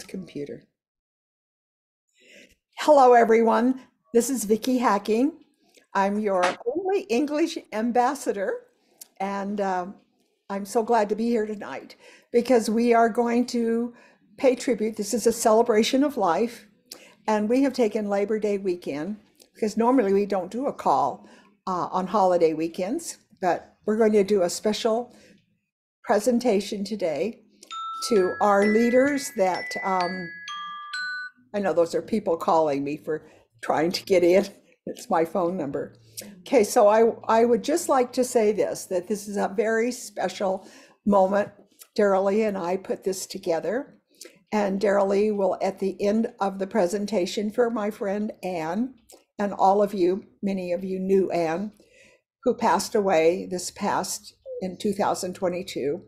Computer. Hello, everyone. This is Vicki Hacking. I'm your only English ambassador, and I'm so glad to be here tonight because we are going to pay tribute. This is a celebration of life, and we have taken Labor Day weekend because normally we don't do a call on holiday weekends, but we're going to do a special presentation today to our leaders that I know those are people calling me for trying to get in. It's my phone number. Okay, so I would just like to say this, that this is a very special moment. Darylee and I put this together, and Darylee will, at the end of the presentation, for my friend Anne, and all of you, many of you knew Anne, who passed away this past in 2022.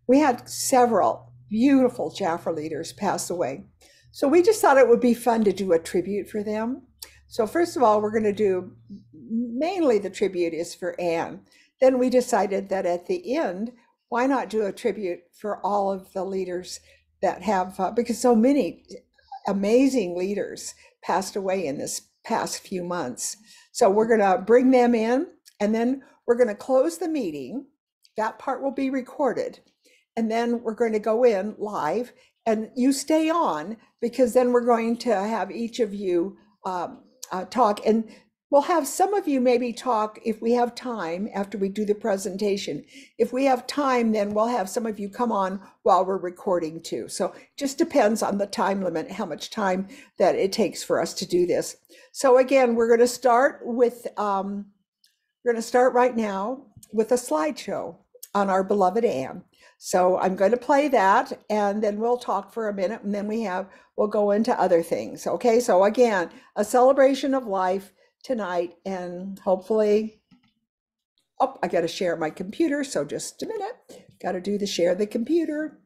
We had several beautiful Jafra leaders pass away. So we just thought it would be fun to do a tribute for them. So first of all, we're going to do, mainly the tribute is for Anne. Then we decided that at the end, why not do a tribute for all of the leaders that have, because so many amazing leaders passed away in this past few months. So we're going to bring them in, and then we're going to close the meeting. That part will be recorded. And then we're going to go in live, and you stay on, because then we're going to have each of you talk, and we'll have some of you maybe talk if we have time after we do the presentation. If we have time, then we'll have some of you come on while we're recording too. So it just depends on the time limit, how much time that it takes for us to do this. So again, we're going to start with, we're going to start right now with a slideshow on our beloved Anne. So I'm going to play that, and then we'll talk for a minute, and then we'll go into other things. Okay, so again, a celebration of life tonight, and hopefully, oh, I got to share my computer, so just a minute. Got to do the share the computer.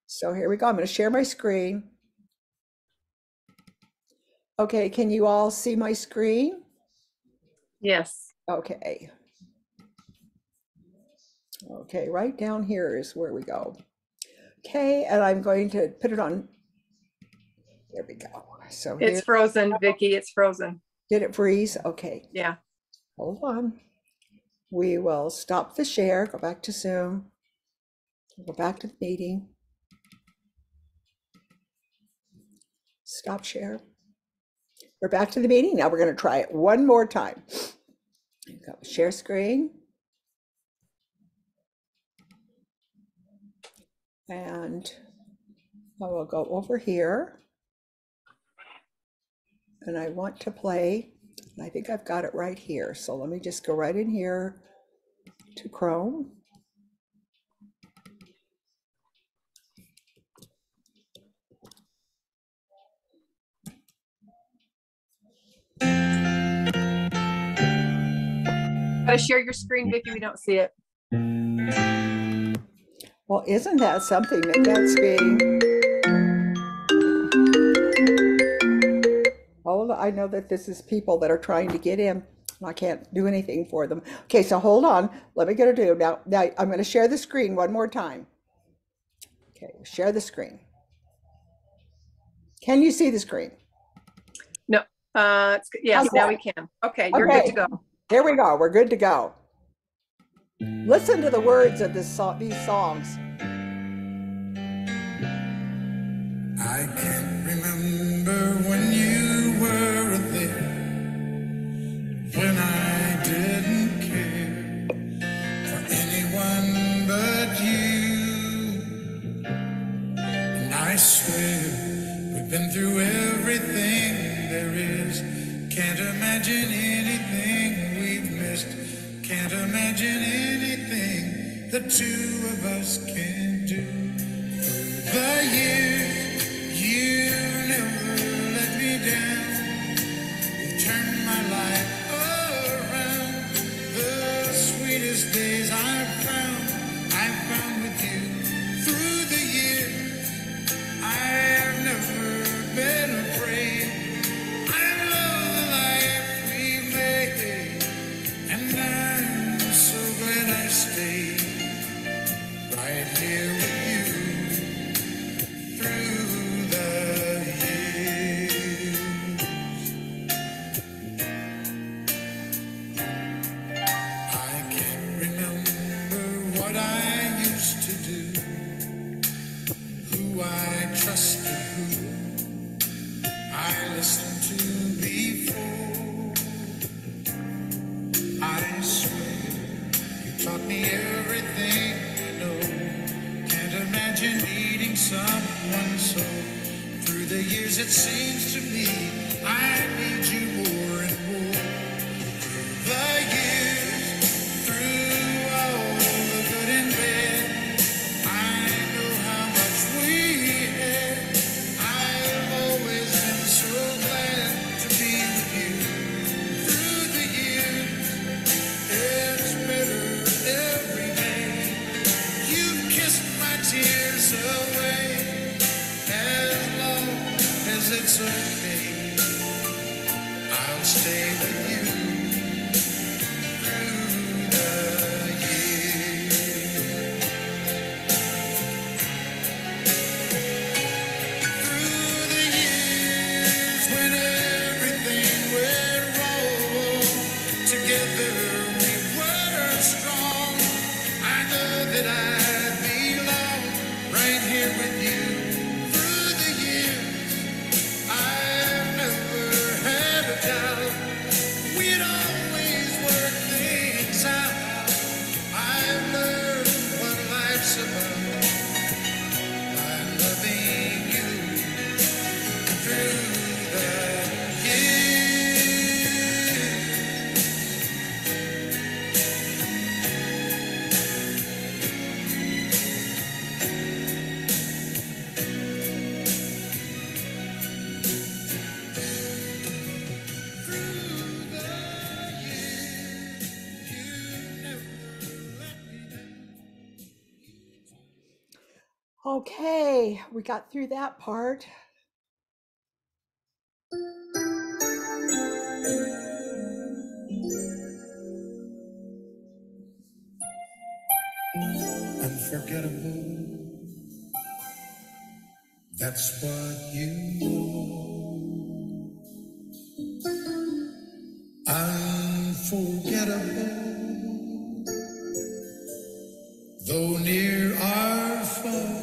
So here we go. I'm going to share my screen. Okay, can you all see my screen? Yes. Okay. Okay, right down here is where we go. Okay, and I'm going to put it on. There we go. So it's frozen, Vicki. It's frozen. Did it freeze? Okay. Yeah. Hold on. We will stop the share, go back to Zoom, go back to the meeting. Stop share. We're back to the meeting. Now we're going to try it one more time. Go share screen. And I will go over here, and I want to play, and I think I've got it right here. So let me just go right in here to Chrome. Gotta share your screen, Vicki. We don't see it. Well, isn't that something that's being... Hold on, I know that this is people that are trying to get in. I can't do anything for them. Okay, so hold on. Let me get it do. Now I'm going to share the screen one more time. Okay, share the screen. Can you see the screen? No. Yes, now we can. Okay, you're good to go. There we go. We're good to go. Listen to the words of these songs. I can't remember when you were there, when I didn't care for anyone but you. And I swear we've been through everything there is. Can't imagine anything we've missed. Can't imagine anything the two of us can do. Through the years, you never let me down. You turned my life around. The sweetest days I found with you. Through the years, I've never been afraid. I love the life we made, and I'm so glad I stayed right here with you. trusted, who I listened to before. I swear you taught me everything I know. Can't imagine needing someone so. Through the years it seems to me I need you more and more. The years, through all the good and bad, I know how much we had. I've always been so glad to be with you. Through the years, it's better every day. You kissed my tears away. As long as it's okay, I'll stay with you. Okay, we got through that part. Unforgettable, that's what you know. Unforgettable, though near or far.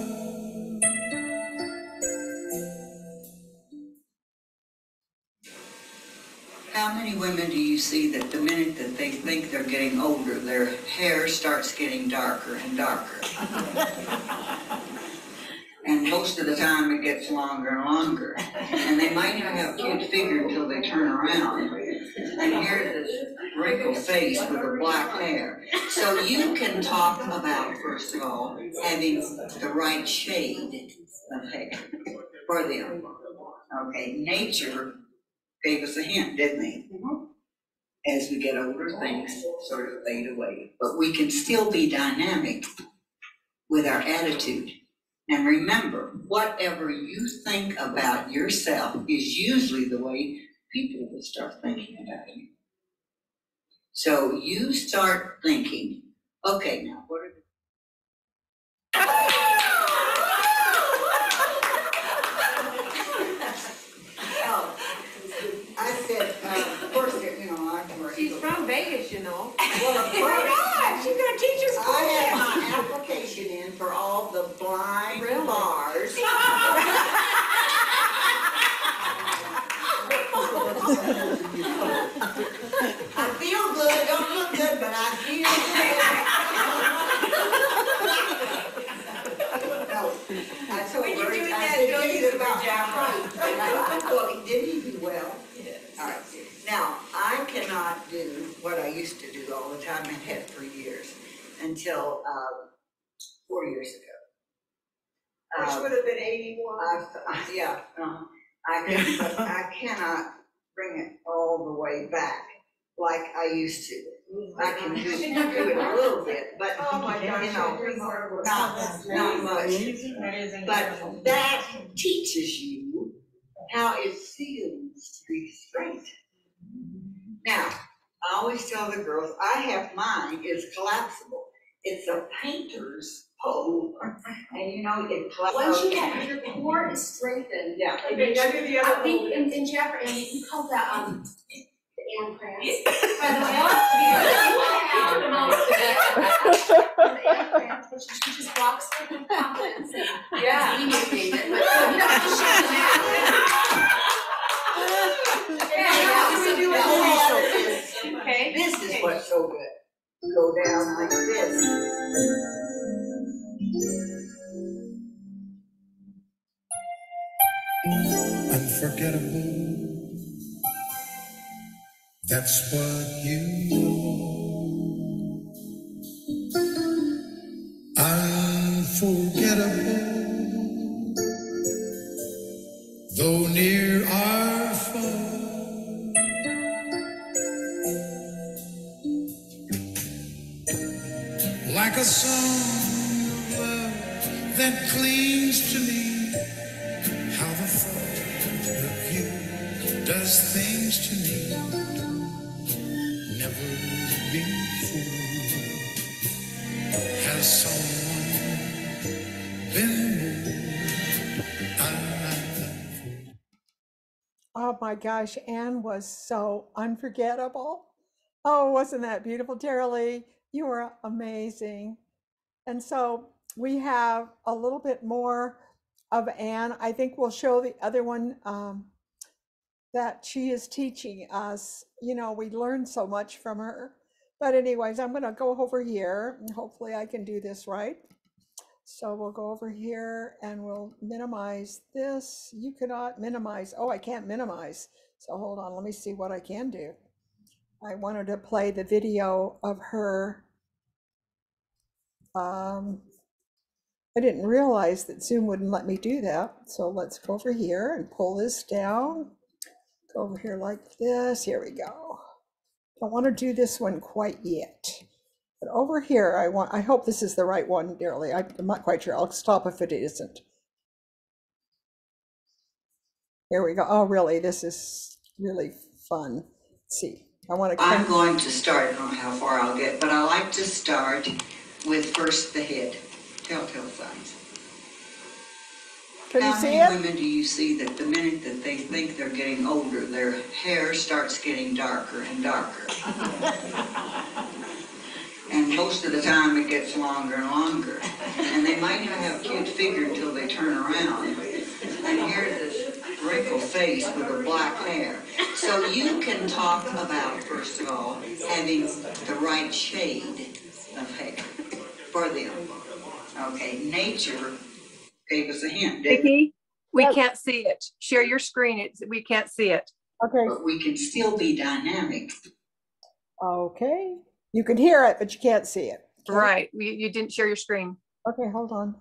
How many women do you see that the minute that they think they're getting older, their hair starts getting darker and darker? And most of the time it gets longer and longer. And they might not have a cute figure until they turn around. And here's this wrinkled face with the black hair. So you can talk about, first of all, having the right shade of hair for them. Okay, nature gave us a hint, didn't they? As we get older, things sort of fade away. But we can still be dynamic with our attitude. And remember, whatever you think about yourself is usually the way people will start thinking about you. So you start thinking, okay, now what are I said, of course, you know, she's from Vegas, you know. Well, of Oh course, my God, she's gonna teach us. I had my application in for all the blind bars. I feel good, don't look good, but I feel good. No, I told When you her, do I that, said, don't "He's use about Jafra." Well, did he do well? Yes. All right. Now, I cannot do what I used to do all the time and had for years until 4 years ago. Which would have been 81. I cannot bring it all the way back like I used to. I can do it a little bit, but Oh my gosh, you know, not much. But that teaches you how it feels to be straight. Now, I always tell the girls, I have mine, it's collapsible. It's a painter's pole, and you know, it collapses. Once you have your core is strengthened. Yeah. Okay, now do the other I think one. in Jafra, and you call that the Anne Krantz. By the way, you have the most. She just walks with confidence and Yeah. being David, but you don't have to show them Okay. This is what's so good. Go down like this. Unforgettable. That's what you know. Unforgettable. Though near or far. Like a song of love that clings to me. How the thought of you does things to me. Never before has someone been Oh my gosh, Anne was so unforgettable. Oh, wasn't that beautiful, Tara Lee? You were amazing. And so we have a little bit more of Anne. I think we'll show the other one that she is teaching us. You know, we learned so much from her. But anyways, I'm going to go over here and hopefully I can do this right. So we'll go over here and we'll minimize this. You cannot minimize. Oh, I can't minimize. So hold on, let me see what I can do. I wanted to play the video of her. I didn't realize that Zoom wouldn't let me do that. So let's go over here and pull this down. Go over here like this. Here we go. Don't want to do this one quite yet. But over here, I hope this is the right one, dearly. I'm not quite sure. I'll stop if it isn't. Here we go. Oh, really? This is really fun. Let's see. I'm going to start, I don't know how far I'll get, but I like to start with first the head. Telltale signs. Can you How see many it? women do you see that the minute that they think they're getting older, their hair starts getting darker and darker? And most of the time it gets longer and longer. And they might not have a cute figure until they turn around. And here's this wrinkled face with a black hair. So you can talk about, first of all, having the right shade of hair for them. Okay, nature gave us a hint, didn't it? Vicki, we Yes. can't see it. Share your screen. We can't see it. Okay. But we can still be dynamic. Okay. You can hear it, but you can't see it. Okay. Right. You didn't share your screen. Okay, hold on.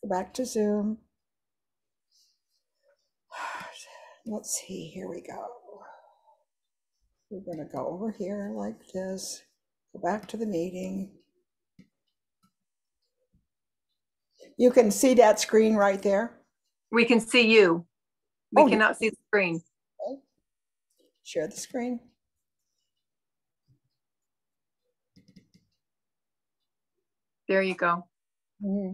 Go back to Zoom. Let's see. Here we go. We're going to go over here like this. Go back to the meeting. You can see that screen right there. We can see you. We Oh, cannot see the screen. Okay. Share the screen. There you go. Mm-hmm.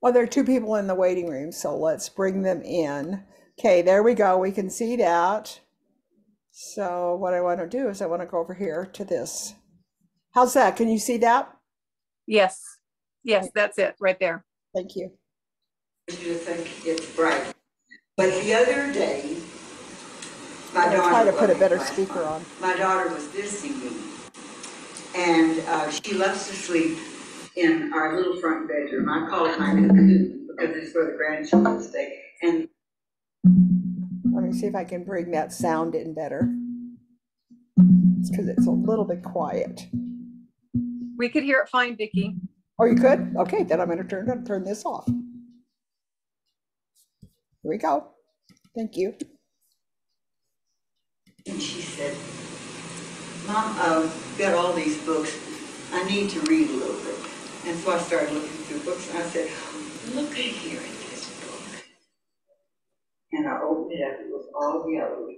Well, there are two people in the waiting room, so let's bring them in. Okay, there we go. We can see that. So what I want to do is I want to go over here to this. How's that? Can you see that? Yes. Yes, that's it right there. Thank you. You think it's bright. But the other day, my I'm daughter. trying to put a better speaker on. My daughter was visiting me, and she loves to sleep in our little front bedroom. I call it my new coop because it's where the grandchildren stay. And Let me see if I can bring that sound in better. It's because it's a little bit quiet. We could hear it fine, Vicki. Oh, you could? Okay, then I'm going to turn this off. Here we go. Thank you. And she said, Mom, I've got all these books. I need to read a little bit. And so I started looking through books, and I said, look at here in this book. And I opened it up. It was all yellow.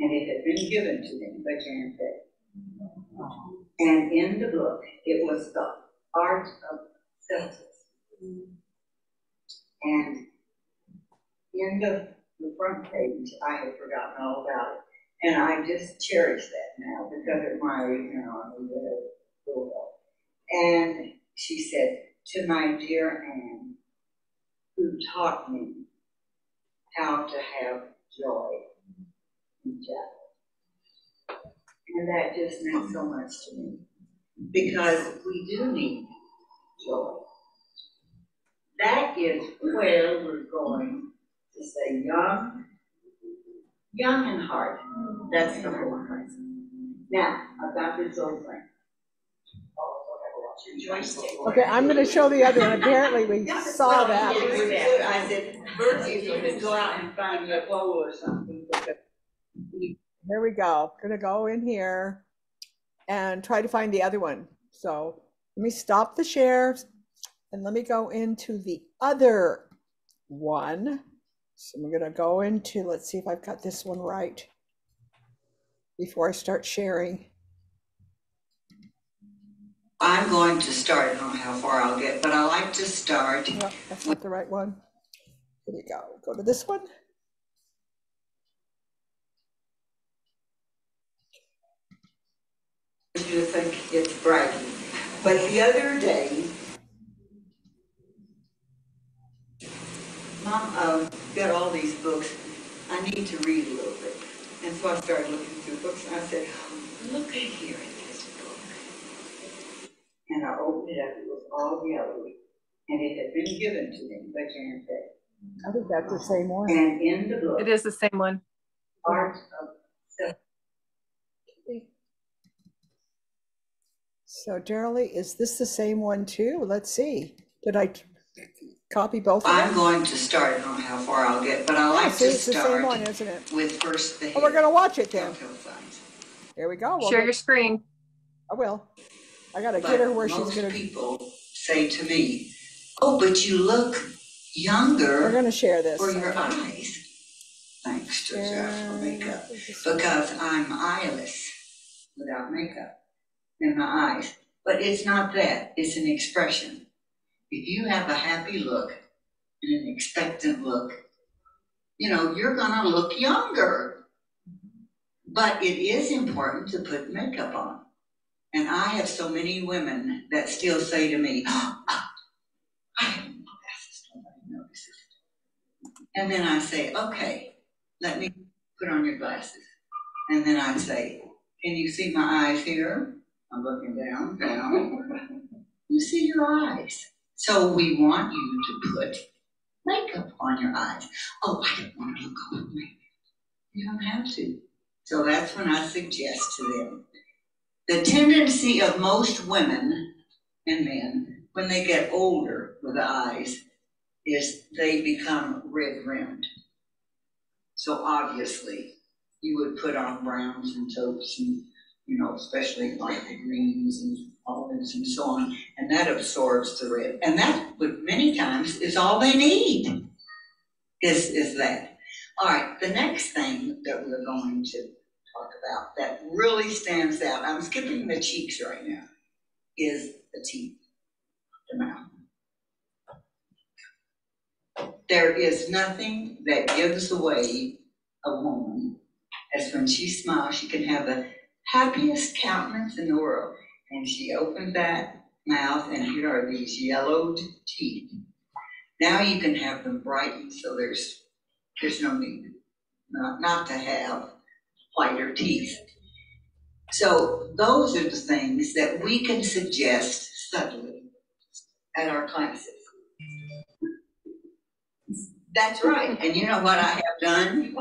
And it had been given to me by Jan Peck. And in the book, it was the art of Celtics. And in the front page, I had forgotten all about it. And I just cherish that now because at my age, I'm a little. And she said, to my dear Anne, who taught me how to have joy in Jafra. And that just meant so much to me because we do need joy. That is where we're going to stay young in heart. That's the whole reason. Now, I've got this little thing. Okay, I'm going to show the other one. Apparently, we saw that. I said, Bertie, you could go out and find me a bowl or something. Here we go. Going to go in here and try to find the other one. So let me stop the share and let me go into the other one. So I'm going to go into, let's see if I've got this one right before I start sharing. I'm going to start. I don't know how far I'll get, but I like to start. No, that's not the right one. Here we go. Go to this one. You think it's bragging. But the other day, Mom, got all these books. I need to read a little bit. And so I started looking through books and I said, look at here in this book. And I opened it up, it was all yellow. And it had been given to me by Jan Fay. I think that's the same one. And in the book, It is the same one. Art of Self. So Darrell, is this the same one too? Let's see. Did I copy both of them? I'm going to start. I don't know how far I'll get, but I like see, to it's the same one, start isn't it? with first the Oh, we're going to watch it then. telltale signs. Here we go. Share your screen. I will. I got to But get her where she's most going to. people say to me, oh, but you look younger We're going to share this. for your eyes. Thanks to Jafra makeup. Because I'm eyeless without makeup in my eyes. But it's not that. It's an expression. If you have a happy look and an expectant look, you're going to look younger. But it is important to put makeup on. And I have so many women that still say to me, oh, I have no glasses, nobody notices. And then I say, okay, let me put on your glasses. And then I say, can you see my eyes here? I'm looking down. You see your eyes. So we want you to put makeup on your eyes. Oh, I don't want to look all makeup. You don't have to. So that's when I suggest to them. The tendency of most women and men, when they get older with the eyes, is they become red-rimmed. So obviously, you would put on browns and taupes and, especially like the greens and olives and so on, and that absorbs the red. And that, many times, is all they need, is that. All right, the next thing that we're going to talk about that really stands out, I'm skipping the cheeks right now, is the teeth, the mouth. There is nothing that gives away a woman as when she smiles, she can have the happiest countenance in the world. And she opens that mouth and here are these yellowed teeth. Now you can have them brightened so there's no need not to have whiter teeth. So those are the things that we can suggest subtly at our classes. That's right. And you know what I have done?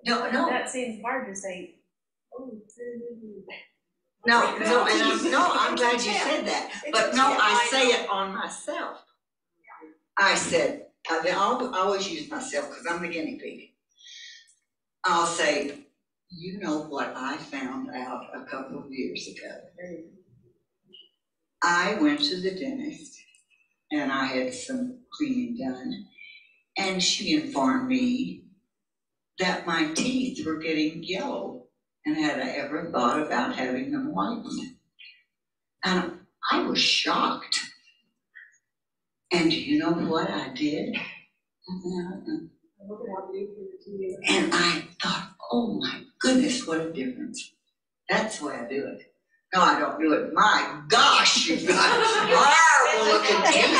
No. That seems hard to say. No, I'm glad you said that. But no, I say it on myself. I said, I always use myself because I'm the guinea pig. I'll say, you know what I found out a couple of years ago? I went to the dentist and I had some cleaning done. And she informed me that my teeth were getting yellow and had I ever thought about having them whitened. And I was shocked. And do you know what I did? And I thought, oh my Goodness, what a difference. That's the way I do it. No, I don't do it. My gosh, you've got horrible looking teeth.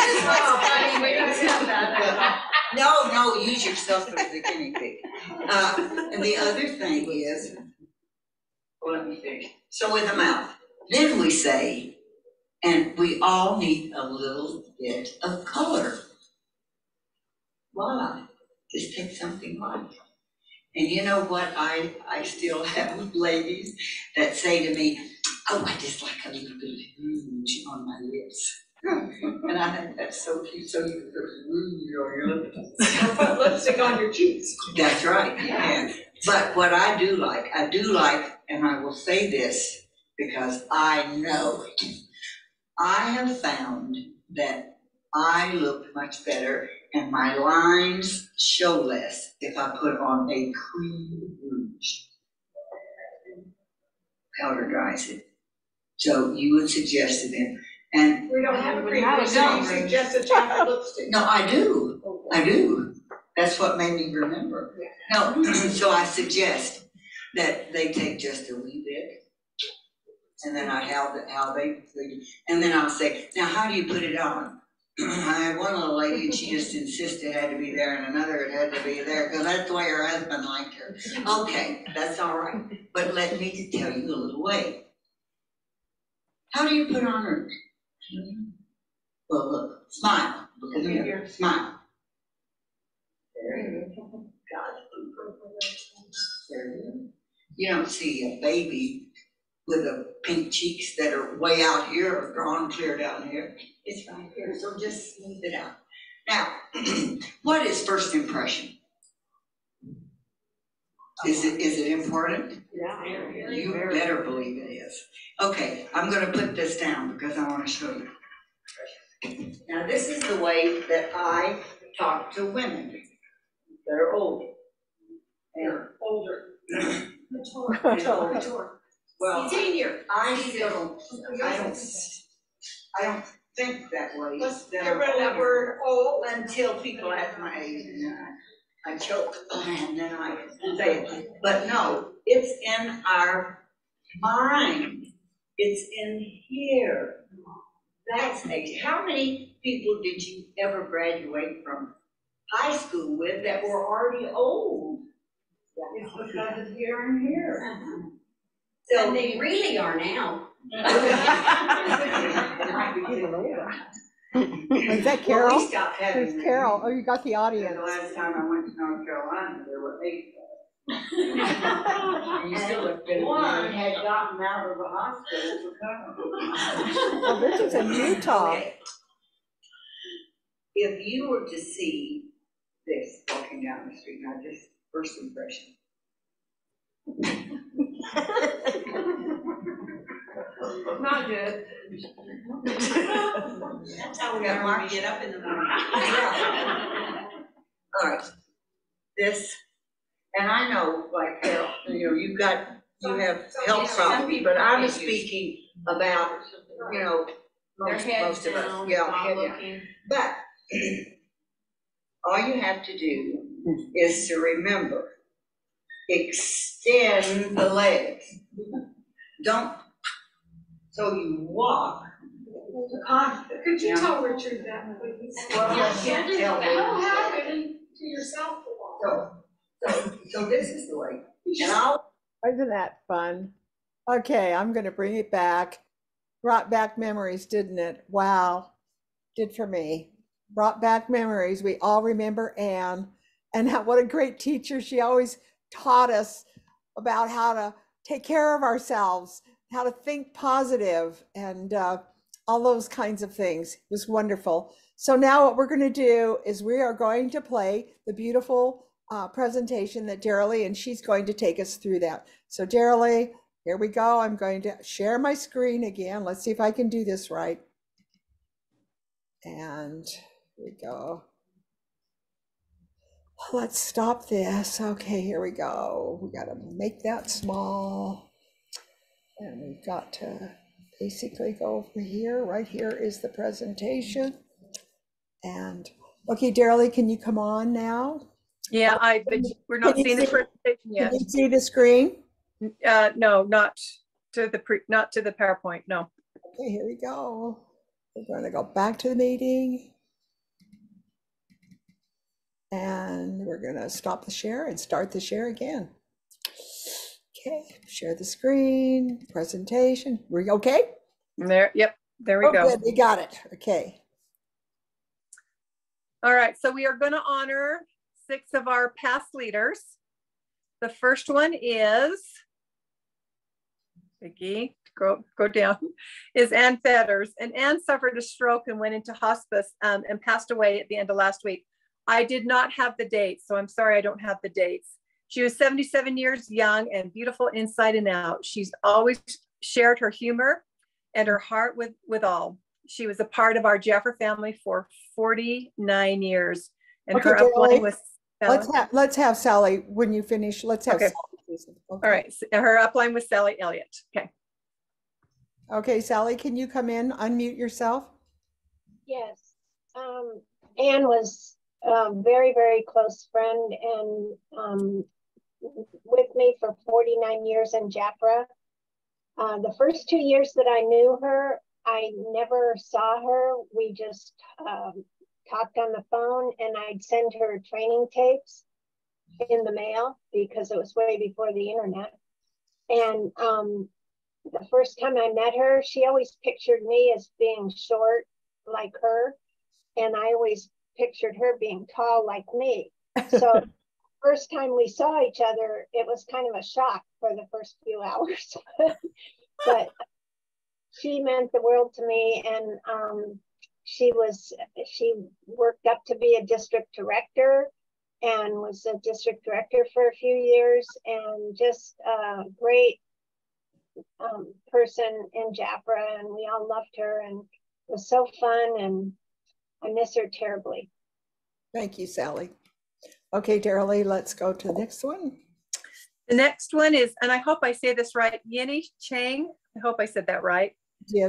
No, use yourself as the guinea pig. And the other thing is, well, let me finish. So with the mouth, then we say, and we all need a little bit of color. Voila, just take something light. And you know what? I still have ladies that say to me, oh, I just like a little bit of rouge on my lips. And I think that's so cute. So you can put rouge on your lips. Put lipstick on your cheeks. That's right. Yeah. But what I do like, and I will say this because I know it. I have found that I look much better and my lines show less if I put on a cream rouge. Powder dries it. So you would suggest it then. And We don't have a cream rouge, so you suggest a chocolate lipstick. no, I do. I do. That's what made me remember. No, so I suggest that they take just a wee bit. And then how they, and then I'll say, now how do you put it on? I had one little lady and she just insisted it had to be there and another it had to be there because that's the way her husband liked her. Okay, that's all right. But let me tell you a little way. How do you put on her? Well, look, smile. Look at me. Smile. There you go. Got it. There you go. You don't see a baby with the pink cheeks that are way out here or drawn clear down here. It's right here, so just smooth it out. Now, what is first impression? Is it important? Yeah. You better believe it is. Okay, I'm gonna put this down because I wanna show you. Now, this is the way that I talk to women that are old. And Older. Mature. Well, Senior. I don't think that way. Let's get rid of that word old. Until people ask my age, and then I choke, and then I say it. But no, it's in our mind. It's in here. That's age. How many people did you ever graduate from high school with that were already old? It's because it's here and here. So And they really are now. Is that Carol? Well, we stopped having There's them. Carol. Oh, you got the The audience. last time I went to North Carolina, there were 8 and one had gotten out of the hospital for coming. Oh, this is in Utah. Okay. If you were to see this walking down the street, now just first impression. Not good. That's how we are when we get up in the morning. All right, this, and I know, like, Carol, you have health problems, but I was speaking about, most of us, yeah. But all you have to do is to remember, extend the legs. Don't, so you walk confident. Could you tell Richard that, please? Well, I can't tell How you. happened to yourself for So this is the way, and I'll. Isn't that fun? Okay, I'm going to bring it back. Brought back memories, didn't it? Wow, did for me. Brought back memories. We all remember Anne, and what a great teacher. She always taught us about how to take care of ourselves, how to think positive, and all those kinds of things. It was wonderful. So now what we're going to do is we are going to play the beautiful presentation that Darilee, and she's going to take us through that. So Darilee, here we go. I'm going to share my screen again. Let's see if I can do this right. And here we go. Let's stop this. Okay, here we go. We got to make that small. And we've got to basically go over here. Right here is the presentation. And okay, Darilee, can you come on now? Yeah, but we're not seeing the presentation yet. Can you see the screen? No, not to the PowerPoint. No. Okay, here we go. We're going to go back to the meeting. And we're going to stop the share and start the share again. Okay, share the screen, presentation. We're okay? There, yep, there we Oh, go. good, we got it. Okay. All right, so we are going to honor 6 of our past leaders. The first one is, Vicki, go down, is Ann Fetters. And Ann suffered a stroke and went into hospice and passed away at the end of last week. I did not have the dates, so I'm sorry I don't have the dates. She was 77 years young and beautiful inside and out. She's always shared her humor and her heart with all. She was a part of our Jafra family for 49 years. And Okay, her upline was let's have Sally when you finish. Let's have okay. Sally. Okay. All right, so her upline was Sally Elliott. Okay. Okay, Sally, can you come in, unmute yourself? Yes. Anne was a very, very close friend and with me for 49 years in Jafra. The first 2 years that I knew her, I never saw her. We just talked on the phone, and I'd send her training tapes in the mail because it was way before the internet. And the first time I met her, she always pictured me as being short like her, and I always pictured her being tall like me. So first time we saw each other, it was kind of a shock for the first few hours. But she meant the world to me, and she worked up to be a district director and was a district director for a few years, and just a great person in Jafra, and we all loved her, and it was so fun, and I miss her terribly. Thank you, Sally. Okay, Darrell, let's go to the next one. The next one is, and I hope I say this right, Yini Chang. I hope I said that right. Yeah.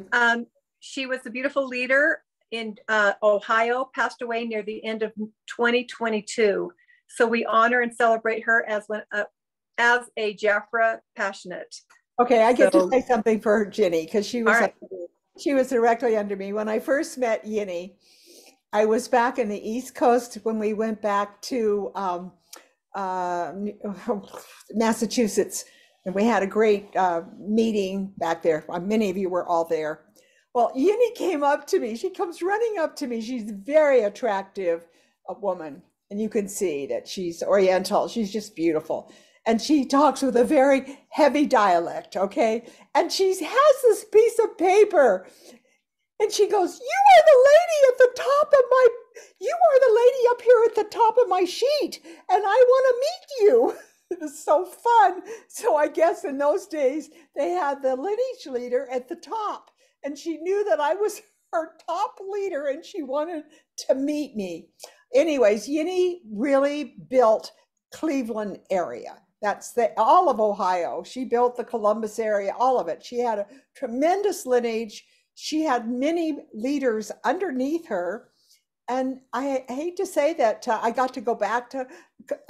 She was a beautiful leader in Ohio, passed away near the end of 2022. So we honor and celebrate her as a Jafra passionate. Okay, I get to say something for Ginny because she was right. She was directly under me. When I first met Yini, I was back in the East Coast when we went back to Massachusetts, and we had a great meeting back there. Many of you were all there. Well, Yini came up to me. She comes running up to me. She's very attractive, a woman, and you can see that she's Oriental. She's just beautiful. And she talks with a very heavy dialect, okay? And she has this piece of paper, and she goes, you are the lady up here at the top of my sheet, and I want to meet you. It was so fun. So I guess in those days, they had the lineage leader at the top, and she knew that I was her top leader, and she wanted to meet me. Anyways, Yini really built Cleveland area. That's all of Ohio. She built the Columbus area, all of it. She had a tremendous lineage. She had many leaders underneath her. And I hate to say that I got to go back to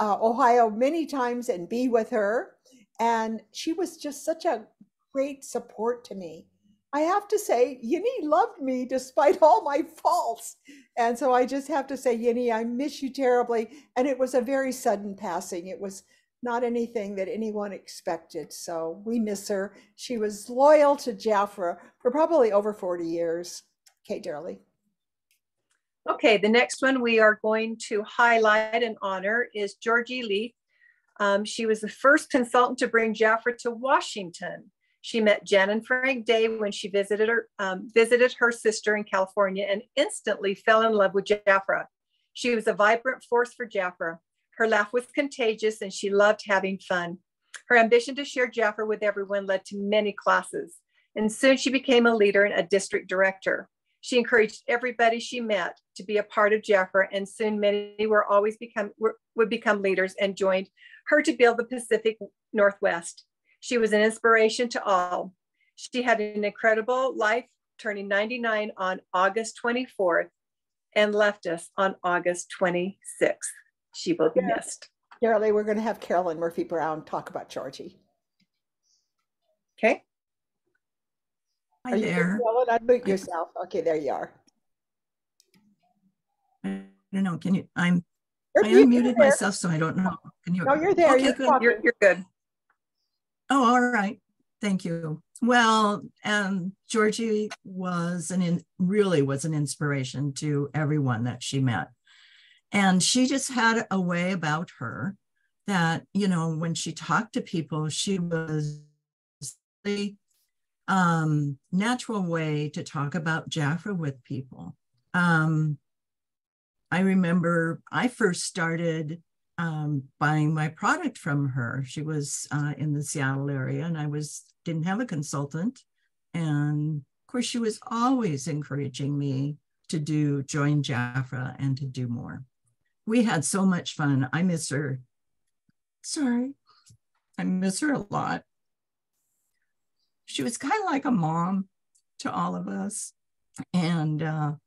Ohio many times and be with her. And she was just such a great support to me. I have to say, Yini loved me despite all my faults. And so I just have to say, Yini, I miss you terribly. And it was a very sudden passing. It was not anything that anyone expected. So we miss her. She was loyal to Jafra for probably over 40 years. Okay, Darrell. Okay, the next one we are going to highlight and honor is Georgie Leith. She was the first consultant to bring Jafra to Washington. She met Jen and Frank Day when she visited her sister in California and instantly fell in love with Jafra. She was a vibrant force for Jafra. Her laugh was contagious and she loved having fun. Her ambition to share Jafra with everyone led to many classes, and soon she became a leader and a district director. She encouraged everybody she met to be a part of Jafra, and soon many would become leaders and joined her to build the Pacific Northwest. She was an inspiration to all. She had an incredible life, turning 99 on August 24th and left us on August 26th. She will be missed. Darrell, we're going to have Carolyn Murphy Brown talk about Georgie. Okay. Are Hi you there. Carolyn? Unmute yourself. Okay, there you are. I don't know. Can you? I You're unmuted there. myself, so I don't know. Can you? No, you're there. Okay, You're good. talking. You're good. Oh, all right. Thank you. Well, Georgie was really was an inspiration to everyone that she met. And she just had a way about her that, you know, when she talked to people, she was the natural way to talk about Jafra with people. I remember I first started buying my product from her. She was in the Seattle area, and I didn't have a consultant. And of course, she was always encouraging me to join Jafra and to do more. We had so much fun. I miss her. Sorry, I miss her a lot. She was kind of like a mom to all of us. And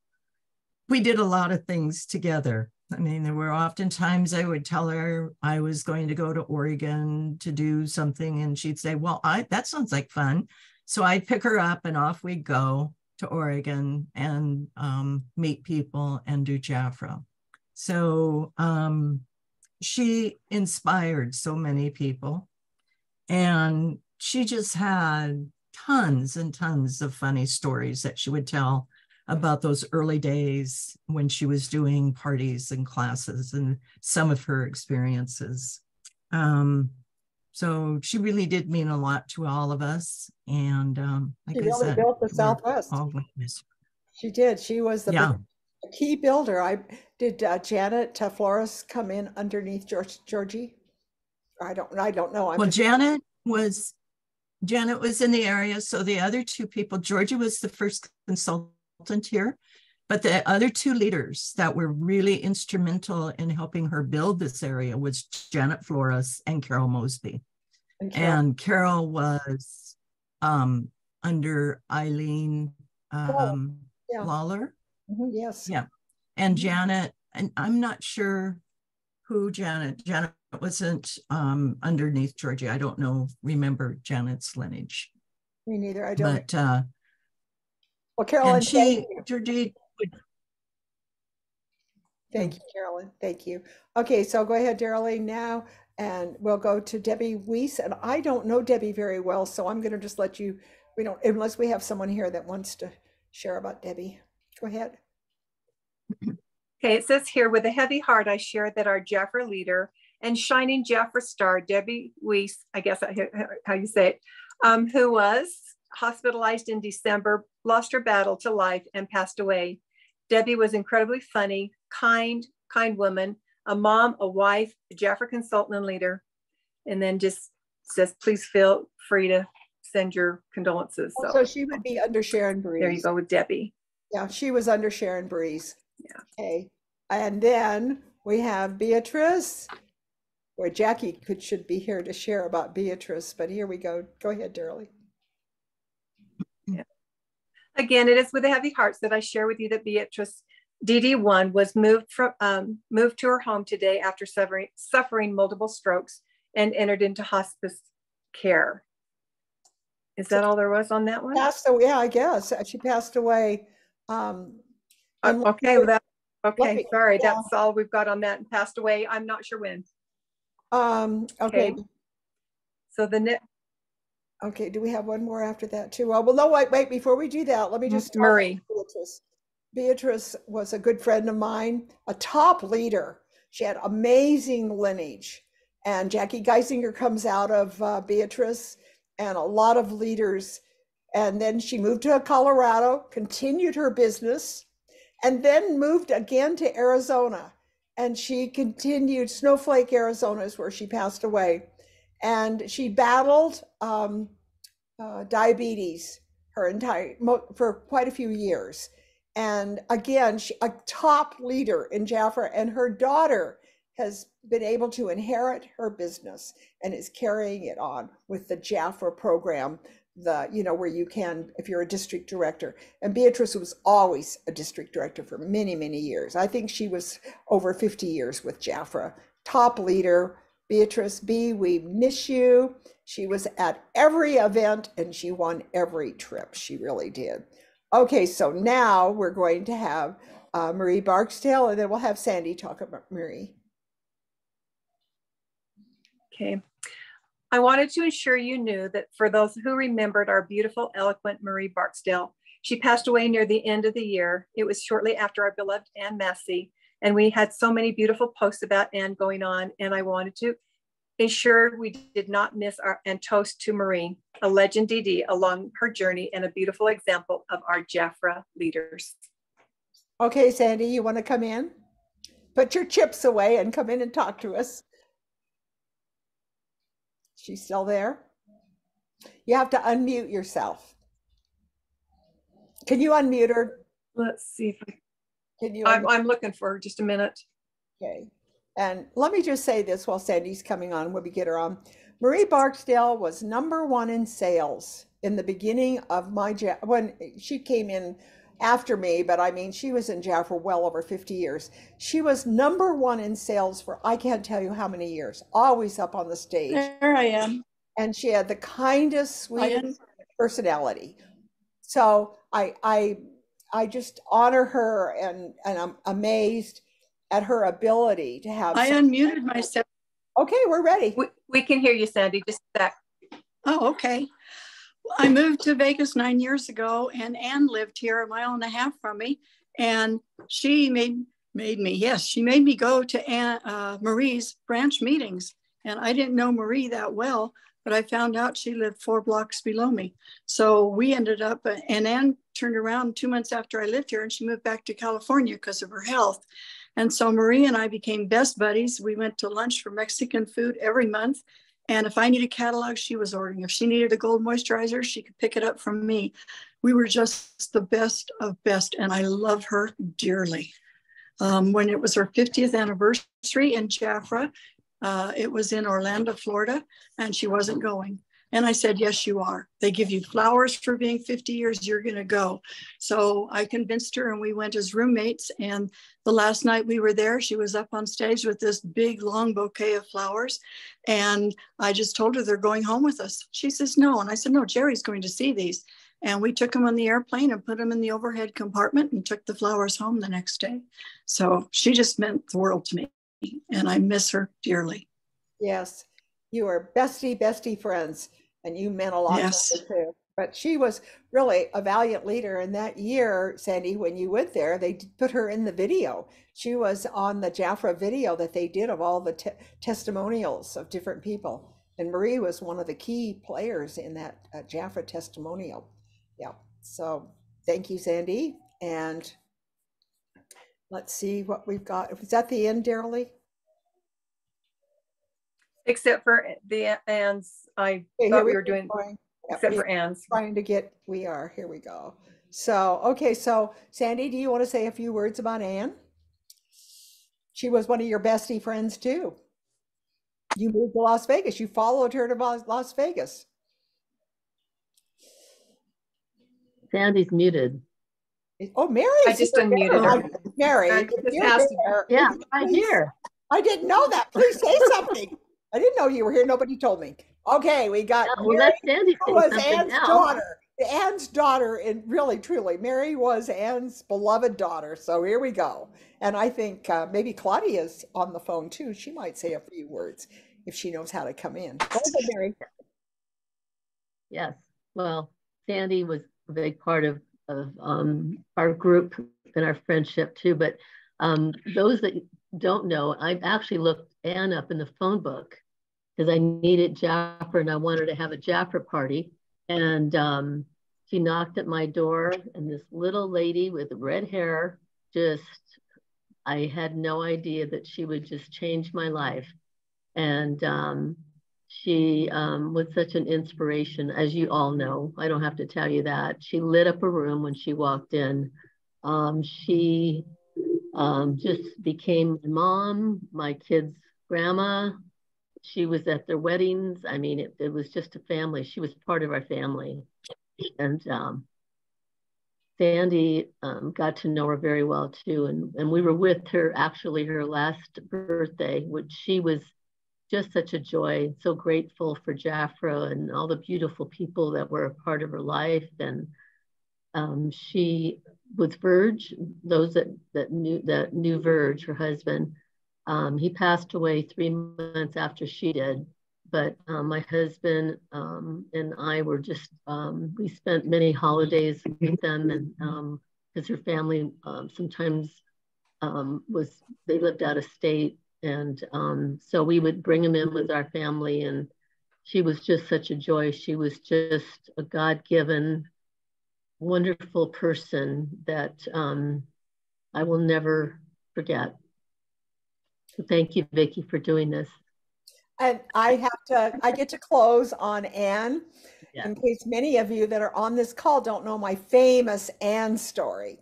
we did a lot of things together. I mean, there were often times I would tell her I was going to go to Oregon to do something, and she'd say, well, that sounds like fun. So I'd pick her up and off we'd go to Oregon and meet people and do Jafra. So she inspired so many people, and she just had tons and tons of funny stories that she would tell about those early days when she was doing parties and classes and some of her experiences. So she really did mean a lot to all of us. And like She I really said, built the Southwest. She did. She was the key builder. Did Janet Flores come in underneath Georgie? I don't know. Well, Janet was in the area. So the other two people, Georgie was the first consultant here, but the other two leaders that were really instrumental in helping her build this area was Janet Flores and Carol Mosby. And Carol was under Eileen Lawler. Yes. Yeah. And Janet, and I'm not sure who Janet wasn't underneath Georgie. I don't remember Janet's lineage. Me neither. I don't. But well, Carolyn, Georgie. Thank you, Carolyn. Thank you. Okay, so go ahead, Darlene, now, and we'll go to Debbie Weiss. And I don't know Debbie very well, so I'm going to just let you. We don't, unless we have someone here that wants to share about Debbie. Go ahead. Okay, it says here, with a heavy heart, I share that our Jafra leader and shining Jafra star, Debbie Weiss, I guess how you say it, who was hospitalized in December, lost her battle to life and passed away. Debbie was incredibly funny, kind woman, a mom, a wife, a Jafra consultant and leader. And then just says, please feel free to send your condolences. So she would be under Sharon Breeze. There you go with Debbie. Yeah, she was under Sharon Breeze. Yeah. Okay. And then we have Beatrice, where Jackie should be here to share about Beatrice, but here we go. Go ahead, Darlene. Yeah. Again, it is with a heavy heart that I share with you that Beatrice DD1 was moved to her home today after suffering multiple strokes and entered into hospice care. Is that all there was on that one? Yeah, I guess she passed away. Okay, sorry, that's all we've got on that, and passed away. I'm not sure when. Okay. So the next. Okay, do we have one more after that too? Well, no, wait, before we do that, let me just Murray. Beatrice was a good friend of mine, a top leader. She had amazing lineage. And Jackie Geisinger comes out of Beatrice, and a lot of leaders. And then she moved to Colorado, continued her business, and then moved again to Arizona. And she continued, Snowflake, Arizona is where she passed away. And she battled diabetes for quite a few years. And again, a top leader in Jafra, and her daughter has been able to inherit her business and is carrying it on with the Jafra program, where you can, if you're a district director. And Beatrice was always a district director for many, many years. I think she was over 50 years with Jafra. Top leader. Beatrice B., we miss you. She was at every event and she won every trip. She really did. Okay, so now we're going to have Marie Barksdale, and then we'll have Sandy talk about Marie. Okay. I wanted to ensure you knew that for those who remembered our beautiful, eloquent Marie Barksdale, she passed away near the end of the year. It was shortly after our beloved Ann Massey, and we had so many beautiful posts about Ann going on, and I wanted to ensure we did not miss our and toast to Marie, a legend DD along her journey and a beautiful example of our Jafra leaders. Okay, Sandy, you want to come in? Put your chips away and come in and talk to us. She's still there? You have to unmute yourself. Can you unmute her? Let's see if Can you? I'm looking for her, just a minute. Okay. And let me just say this while Sandy's coming on, when we get her on. Marie Barksdale was #1 in sales in the beginning of when she came in after me, but I mean, she was in Jafra well over 50 years. She was #1 in sales for, I can't tell you how many years, always up on the stage. There I am. And she had the kindest, sweetest personality. So I just honor her, and I'm amazed at her ability to have. I unmuted myself. Okay, we're ready. We can hear you, Sandy, just a sec. Oh, okay. I moved to Vegas 9 years ago, and Ann lived here a mile and a half from me, and she made me go to Marie's branch meetings, and I didn't know Marie that well, but I found out she lived 4 blocks below me. So we ended up, and Ann turned around 2 months after I lived here, and she moved back to California because of her health. And so Marie and I became best buddies. We went to lunch for Mexican food every month. And if I needed a catalog, she was ordering. If she needed a gold moisturizer, she could pick it up from me. We were just the best of best, and I love her dearly. When it was her 50th anniversary in Jafra, it was in Orlando, Florida, and she wasn't going. And I said, yes, you are. They give you flowers for being 50 years, you're going to go. So I convinced her, and we went as roommates. And the last night we were there, she was up on stage with this big, long bouquet of flowers. And I just told her they're going home with us. She says, no. And I said, no, Jerry's going to see these. And we took them on the airplane and put them in the overhead compartment and took the flowers home the next day. So she just meant the world to me, and I miss her dearly. Yes, you are bestie friends, and you meant a lot to her too. But she was really a valiant leader. And that year, Sandy, when you went there, they put her in the video. She was on the Jafra video that they did of all the testimonials of different people. And Marie was one of the key players in that Jafra testimonial. Yeah. So thank you, Sandy. And let's see what we've got. Is that the end, Daryl? Except for the Ann's, I thought we were doing, except for Ann's. Trying to get, here we go. So, okay, so Sandy, do you want to say a few words about Ann? She was one of your bestie friends too. You moved to Las Vegas. You followed her to Las Vegas. Sandy's muted. Oh, Mary! I just unmuted her. Mary, yeah, I'm here. I didn't know that. Please say something. I didn't know you were here. Nobody told me. Okay, we got Mary, let Sandy who was Ann's daughter. Ann's daughter, and really, truly, Mary was Ann's beloved daughter. So here we go. And I think maybe Claudia's on the phone too. She might say a few words if she knows how to come in. Go ahead, Mary. Yes. Well, Sandy was a big part of our group and our friendship too. But those that don't know, I actually looked Ann up in the phone book because I needed Jafra and I wanted to have a Jafra party. And she knocked at my door, and this little lady with red hair, I had no idea that she would just change my life. And she was such an inspiration, as you all know. I don't have to tell you that. She lit up a room when she walked in. She just became my mom, my kids' grandma. She was at their weddings. I mean, it was just a family. She was part of our family. And Sandy got to know her very well too. And we were with her, actually, her last birthday, which she was just such a joy. So grateful for Jafra and all the beautiful people that were a part of her life. And she with Verge, those that knew Verge, her husband, he passed away 3 months after she did. But my husband and I were just, we spent many holidays with them, and because her family sometimes they lived out of state. And so we would bring them in with our family, and she was just such a joy. She was just a God-given, wonderful person that I will never forget. So thank you, Vicki, for doing this. And I get to close on Anne, in case many of you that are on this call don't know my famous Anne story.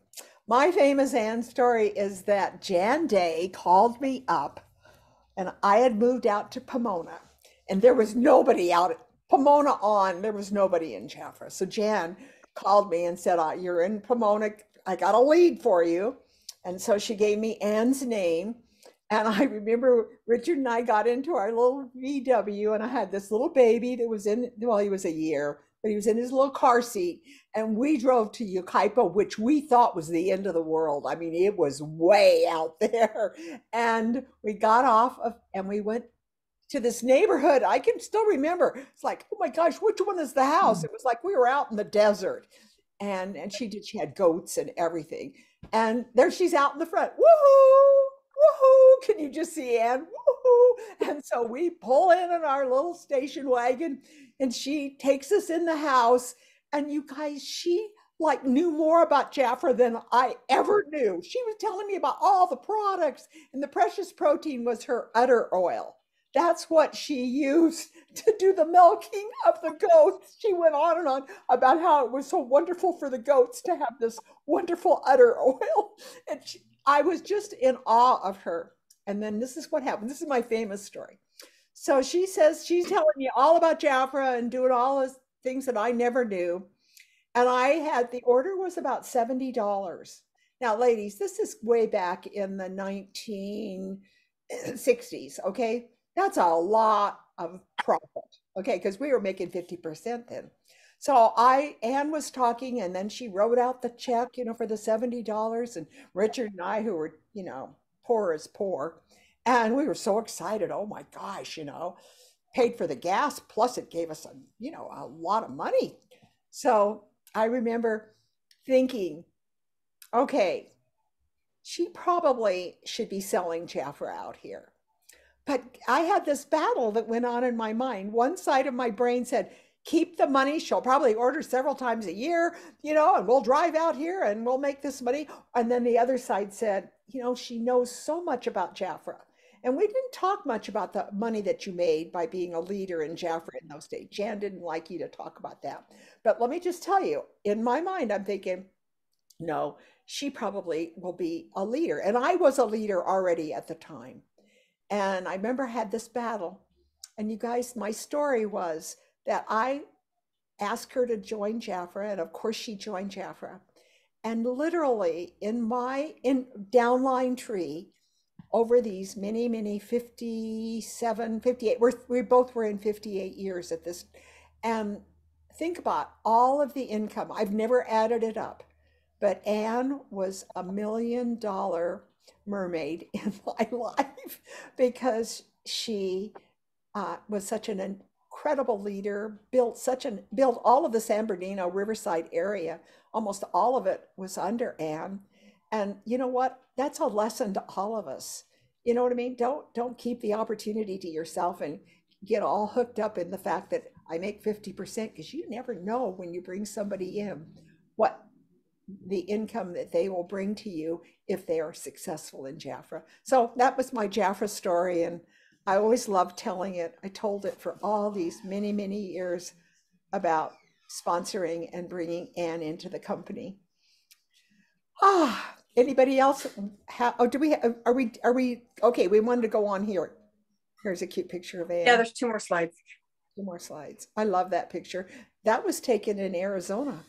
My famous Anne story is that Jan Day called me up, and I had moved out to Pomona, and there was nobody out at Pomona there was nobody in Jafra. So Jan called me and said, you're in Pomona, I got a lead for you. And so she gave me Anne's name. And I remember Richard and I got into our little VW, and I had this little baby that was he was a year, but he was in his little car seat. And we drove to Yucaipa, which we thought was the end of the world. I mean, it was way out there. And we got off and we went to this neighborhood. I can still remember. It's like, oh my gosh, which one is the house? It was like we were out in the desert. And she had goats and everything. And there she's out in the front. Woohoo! Woohoo! Can you just see Anne? Woohoo! And so we pull in our little station wagon, and she takes us in the house. And you guys, she like knew more about Jafra than I ever knew. She was telling me about all the products, and the precious protein was her udder oil. That's what she used to do the milking of the goats. She went on and on about how it was so wonderful for the goats to have this wonderful udder oil. And I was just in awe of her. And then this is what happened. This is my famous story. So she says, she's telling me all about Jafra and doing all those things that I never knew. And the order was about $70. Now, ladies, this is way back in the 1960s, okay? That's a lot of profit, okay? Because we were making 50% then. So Anne was talking, and then she wrote out the check, for the $70. And Richard and I, who were, poor as poor, and we were so excited. Oh my gosh, paid for the gas, plus it gave us a lot of money. So I remember thinking, okay, she probably should be selling Jafra out here. But I had this battle that went on in my mind. One side of my brain said, keep the money. She'll probably order several times a year, and we'll drive out here and we'll make this money. And then the other side said, she knows so much about Jafra. And we didn't talk much about the money that you made by being a leader in Jafra in those days. Jan didn't like you to talk about that. But let me just tell you, in my mind, I'm thinking, no, she probably will be a leader. And I was a leader already at the time. And I remember I had this battle. And you guys, my story was that I asked her to join Jafra. And of course she joined Jafra. And literally in downline tree, over these many 57, 58, we both were in 58 years at this. And think about all of the income. I've never added it up, but Anne was $1 million mermaid in my life because she was such an incredible leader, built all of the San Bernardino Riverside area. Almost all of it was under Anne. And you know what? That's a lesson to all of us. You know what I mean? Don't keep the opportunity to yourself and get all hooked up in the fact that I make 50%, because you never know when you bring somebody in what the income that they will bring to you if they are successful in Jafra. So that was my Jafra story, and I always loved telling it. I told it for all these many years about sponsoring and bringing Anne into the company. Anybody else? Are we okay? We wanted to go on here. Here's a cute picture of Anne. Yeah, there's 2 more slides. 2 more slides. I love that picture. That was taken in Arizona,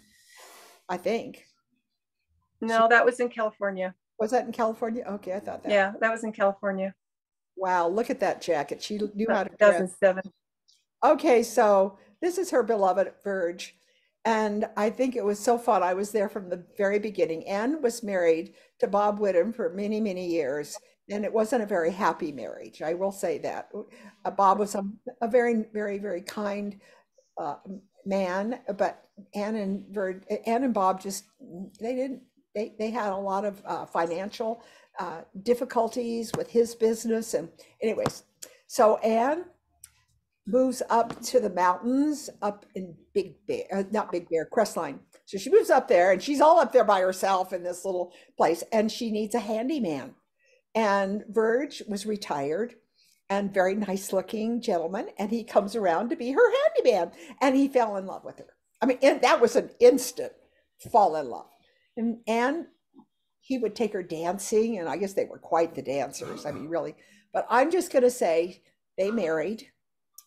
I think. No, that was in California. Was that in California? Okay, I thought that. Yeah, that was in California. Wow, look at that jacket. She knew how to dress. 2007. Okay, so this is her beloved Verge. And I think it was so fun. I was there from the very beginning. Anne was married to Bob Whittam for many, many years. And it wasn't a very happy marriage. I will say that. Bob was a very, very, very kind uh, man, but Anne and Bob just, they didn't, they had a lot of financial difficulties with his business. And anyways, so Anne moves up to the mountains up in Big Bear, not Big Bear, Crestline. So she moves up there and she's all up there by herself in this little place and she needs a handyman. And Verge was retired and very nice looking gentleman. And he comes around to be her handyman and he fell in love with her. I mean, and that was an instant fall in love. And he would take her dancing and I guess they were quite the dancers. I mean, really, but I'm just going to say they married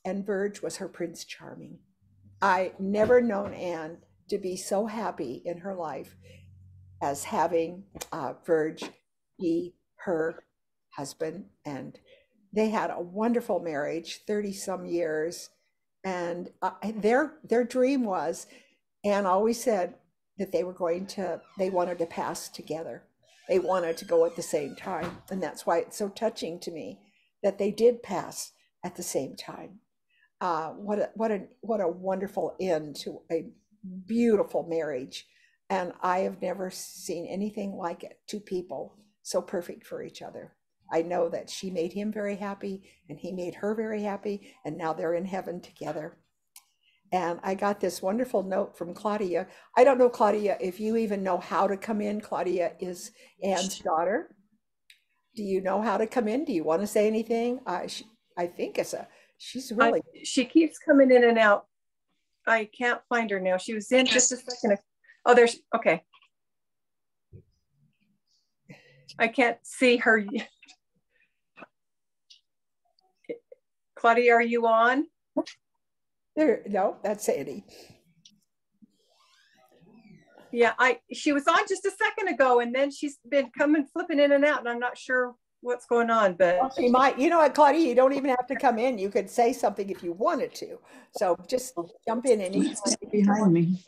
and Verge was her Prince Charming. I never known Anne to be so happy in her life as having Verge be her husband. And they had a wonderful marriage, 30 some years. And their dream was, Anne always said that they wanted to pass together. They wanted to go at the same time. And that's why it's so touching to me that they did pass at the same time. What a wonderful end to a beautiful marriage. And I have never seen anything like it. Two people so perfect for each other. I know that she made him very happy and he made her very happy. And now they're in heaven together. And I got this wonderful note from Claudia. I don't know, Claudia, if you even know how to come in. Claudia is Anne's daughter. Do you know how to come in? Do you want to say anything? I think she's really. She keeps coming in and out. I can't find her now. She was in just a second. Oh, there's, okay. I can't see her. Claudia, are you on? There, no, that's Sandy. Yeah, she was on just a second ago and then she's been flipping in and out and I'm not sure what's going on, but well, she might, you know what, Claudia, you don't even have to come in. You could say something if you wanted to. So just jump in anytime. Behind me.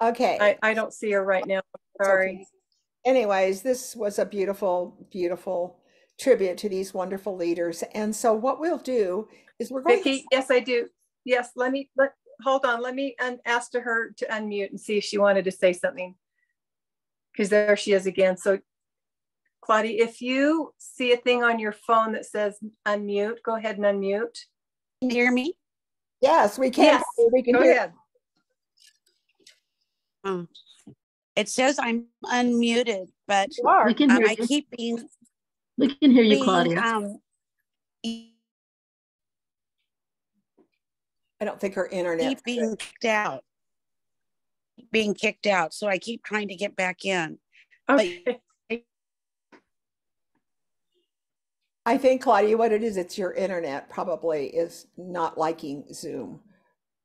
Okay. I don't see her right now. Sorry. Okay. Anyways, this was a beautiful, beautiful tribute to these wonderful leaders. And so what we'll do is we're going Vicki, yes, I do. Yes, hold on. Let me ask her to unmute and see if she wanted to say something. Because there she is again. So Claudia, if you see a thing on your phone that says unmute, go ahead and unmute. Can you hear me? Yes, we can. Yes, we can go hear. ahead. Oh. It says I'm unmuted, but We can hear I you. keep being We can hear you, Claudia. I don't think her internet. Keep being kicked out. Being kicked out. So I keep trying to get back in. Okay. I think, Claudia, what it is, it's your internet probably is not liking Zoom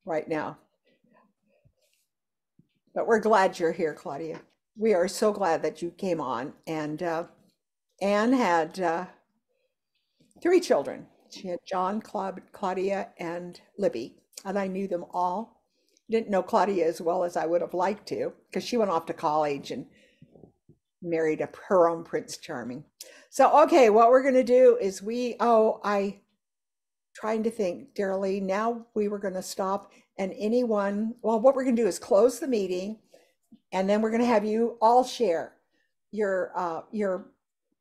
right now. But we're glad you're here, Claudia. We are so glad that you came on. And Anne had 3 children. She had John, Claudia, and Libby. And I knew them all. Didn't know Claudia as well as I would have liked to, because she went off to college and married her own Prince Charming. So, okay, what we're going to do is trying to think, Darrell, now we were going to stop and what we're going to do is close the meeting and then we're going to have you all share your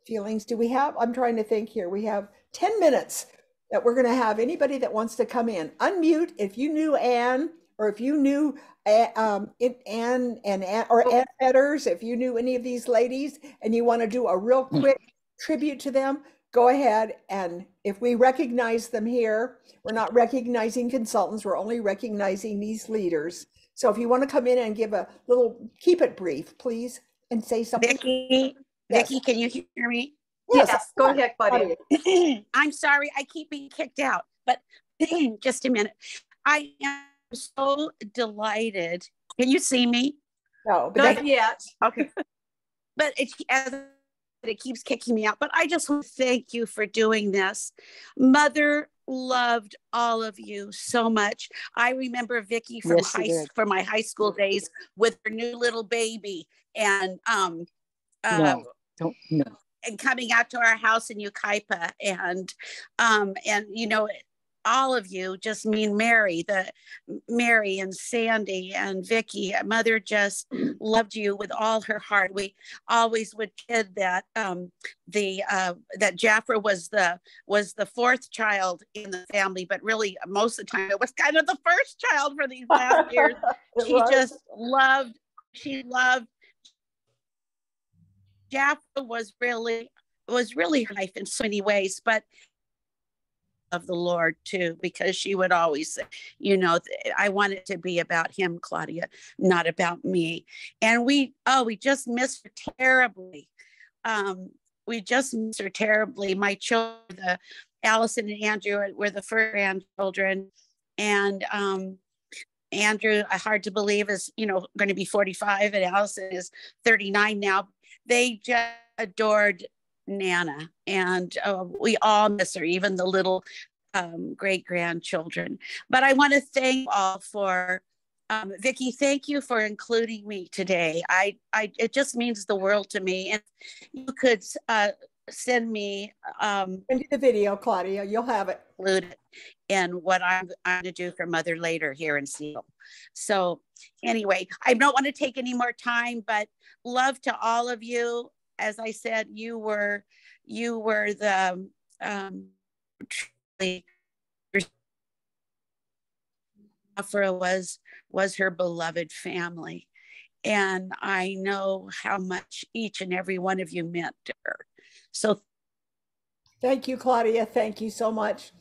feelings. I'm trying to think here. We have 10 minutes that we're going to have anybody that wants to come in. Unmute if you knew Anne or if you knew Anne or Ann Fetters, if you knew any of these ladies and you want to do a real quick tribute to them, go ahead. And if we recognize them here, we're not recognizing consultants, we're only recognizing these leaders. So if you want to come in and give a little, keep it brief, please, and say something. Vicki, Yes. Vicki, can you hear me? Yes, go ahead, Claudia. I'm sorry, I keep being kicked out, but just a minute. I am so delighted. Can you see me? No, but Not yet. Okay. But it's as it keeps kicking me out, but I just want to thank you for doing this. Mother loved all of you so much. I remember Vicki from from my high school days with her new little baby, and and coming out to our house in Ukaipa, and you know, all of you just mean Mary and Sandy and Vicki. Mother just loved you with all her heart. We always would kid that that Jafra was the fourth child in the family, but really most of the time it was kind of the first child for these last years. She loved Jafra was really her life in so many ways, but of the Lord too, because she would always say, you know, I want it to be about him, Claudia, not about me. And we just miss her terribly. We just miss her terribly. My children, Allison and Andrew were the first grandchildren, and Andrew, hard to believe, is, you know, going to be 45, and Allison is 39 now. They just adored Nana, and we all miss her, even the little great grandchildren. But I want to thank you all for Vicki. Thank you for including me today. It just means the world to me. And you could send me into the video, Claudia. You'll have it included in what I'm going to do for Mother later here in Seattle. So anyway, I don't want to take any more time, but love to all of you. As I said, you were the Jafra was her beloved family, and I know how much each and every one of you meant to her. So thank you, Claudia. Thank you so much.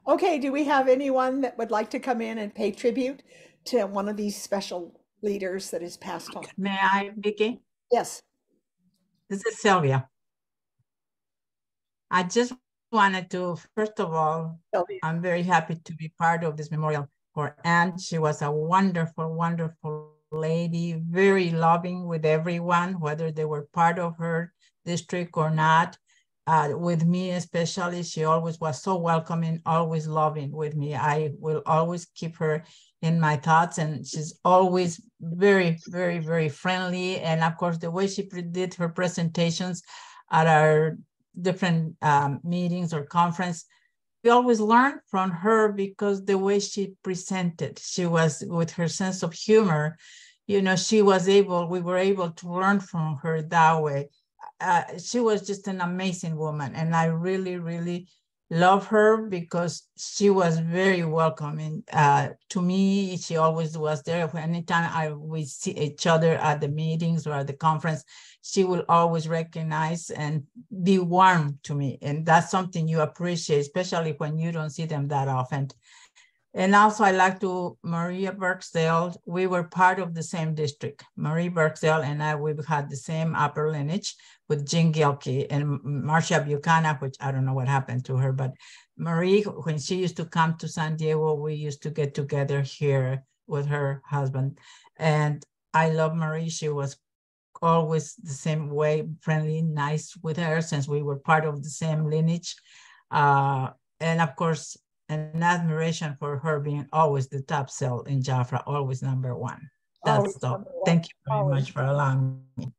Okay, do we have anyone that would like to come in and pay tribute to one of these special leaders that is passed on? May I, Vicki? Yes. This is Sylvia. I just wanted to, first of all, I'm very happy to be part of this memorial for Anne. She was a wonderful, wonderful lady, very loving with everyone, whether they were part of her district or not. With me especially, she always was so welcoming, always loving with me. I will always keep her in my thoughts, and she's always very, very, very friendly. And of course, the way she did her presentations at our different meetings or conference, we always learn from her, because the way she presented, she was, with her sense of humor, you know, we were able to learn from her that way. She was just an amazing woman, and I really, really love her because she was very welcoming to me. She always was there. Anytime we see each other at the meetings or at the conference, she will always recognize and be warm to me. And that's something you appreciate, especially when you don't see them that often. And also I like to, Maria Barksdale, we were part of the same district. Marie Barksdale and I, we've had the same upper lineage with Jean Gilkey and Marcia Buchanan, which I don't know what happened to her, but Marie, when she used to come to San Diego, we used to get together here with her husband. And I love Marie. She was always the same way, friendly, nice with her, since we were part of the same lineage. And of course, an admiration for her being always the top sell in Jafra, always number one. That's all. Thank you very much for allowing me.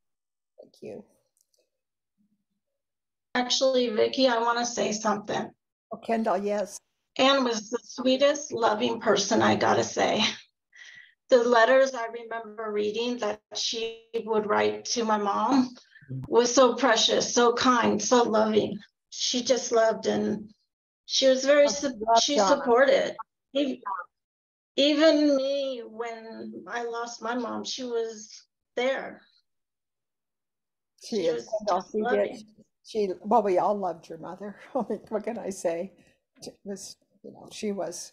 Thank you. Actually, Vicki, I want to say something. Oh, Kendall, yes. Anne was the sweetest, loving person, I gotta say. The letters I remember reading that she would write to my mom was so precious, so kind, so loving. She just loved, and she was very, she supported. Even me, when I lost my mom, she was there. She was loving. Well, we all loved your mother. What can I say? It was, you know, she was.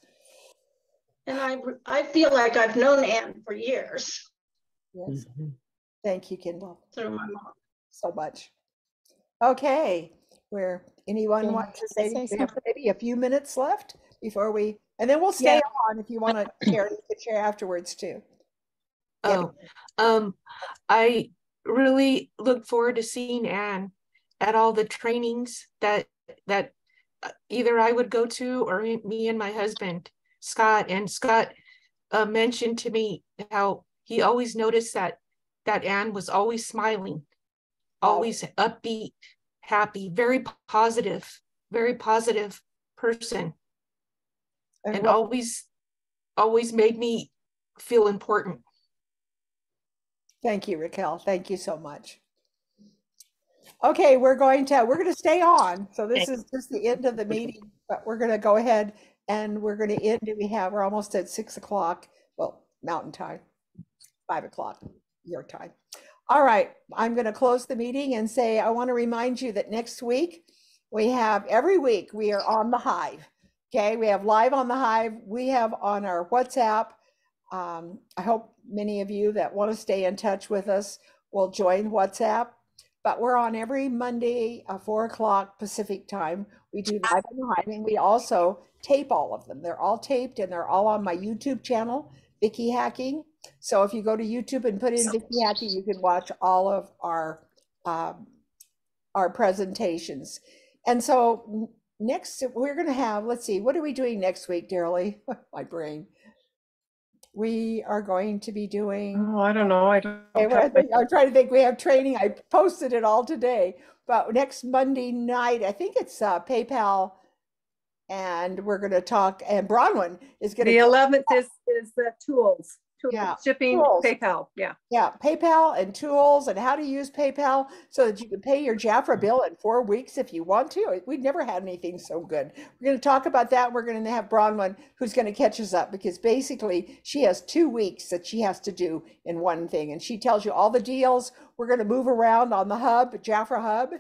And I feel like I've known Anne for years. Yes. Thank you, Kendall. Through my mom. So much. Okay. Where anyone wants to say, we have maybe a few minutes left before we, and then we'll stay on if you want to share, you could share afterwards too. I really look forward to seeing Anne at all the trainings that either I would go to or me and my husband, Scott. And Scott mentioned to me how he always noticed that Anne was always smiling, always upbeat, happy, very positive person, and always made me feel important. Thank you, Raquel. Thank you so much. Okay, we're going to stay on. So this is just the end of the meeting, but we're going to go ahead and we're going to end. We're almost at 6 o'clock. Well, Mountain Time, 5 o'clock your time. All right, I'm going to close the meeting and say, I want to remind you that next week every week we are on the Hive. Okay, we have live on the Hive. We have on our WhatsApp. I hope many of you that want to stay in touch with us will join WhatsApp. But we're on every Monday, 4 o'clock Pacific time. We do live on the Hive, and we also tape all of them. They're all taped, and they're all on my YouTube channel, Vicky Hacking. So if you go to YouTube and put in Vicky Hacking, you can watch all of our presentations. And so next, we're going to have, let's see, what are we doing next week, Darrell-Lee? My brain. We are going to be doing. Oh, I don't know. I'm trying to think. We have training. I posted it all today. But next Monday night, I think it's PayPal, and we're going to talk. And Bronwyn is going to. The 11th is tools. Yeah, shipping, tools. PayPal. Yeah, PayPal and tools and how to use PayPal so that you can pay your Jafra bill in 4 weeks if you want to. We've never had anything so good. We're going to talk about that. We're going to have Bronwyn who's going to catch us up, because basically she has 2 weeks that she has to do in one thing, and she tells you all the deals. We're going to move around on the hub, Jafra hub.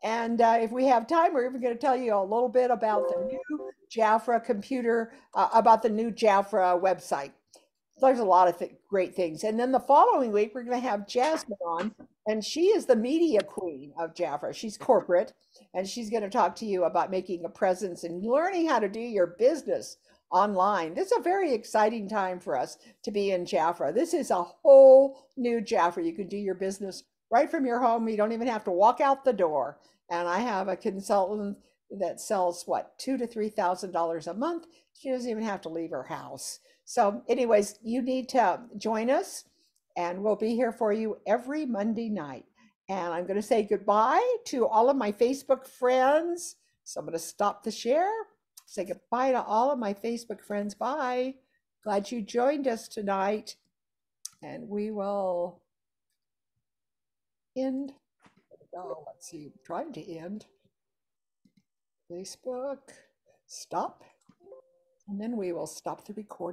And if we have time, we're even going to tell you a little bit about the new Jafra computer, about the new Jafra website. There's a lot of great things. And then the following week, we're going to have Jasmine on, and she is the media queen of Jafra. She's corporate, and she's going to talk to you about making a presence and learning how to do your business online. This is a very exciting time for us to be in Jafra. This is a whole new Jafra. You can do your business right from your home. You don't even have to walk out the door. And I have a consultant that sells $2,000 to $3,000 a month. She doesn't even have to leave her house. So anyways, you need to join us, and we'll be here for you every Monday night. And I'm going to say goodbye to all of my Facebook friends. So I'm going to stop the share, say goodbye to all of my Facebook friends. Bye. Glad you joined us tonight. And we will end. Oh, let's see, I'm trying to end. Facebook, stop. And then we will stop the recording.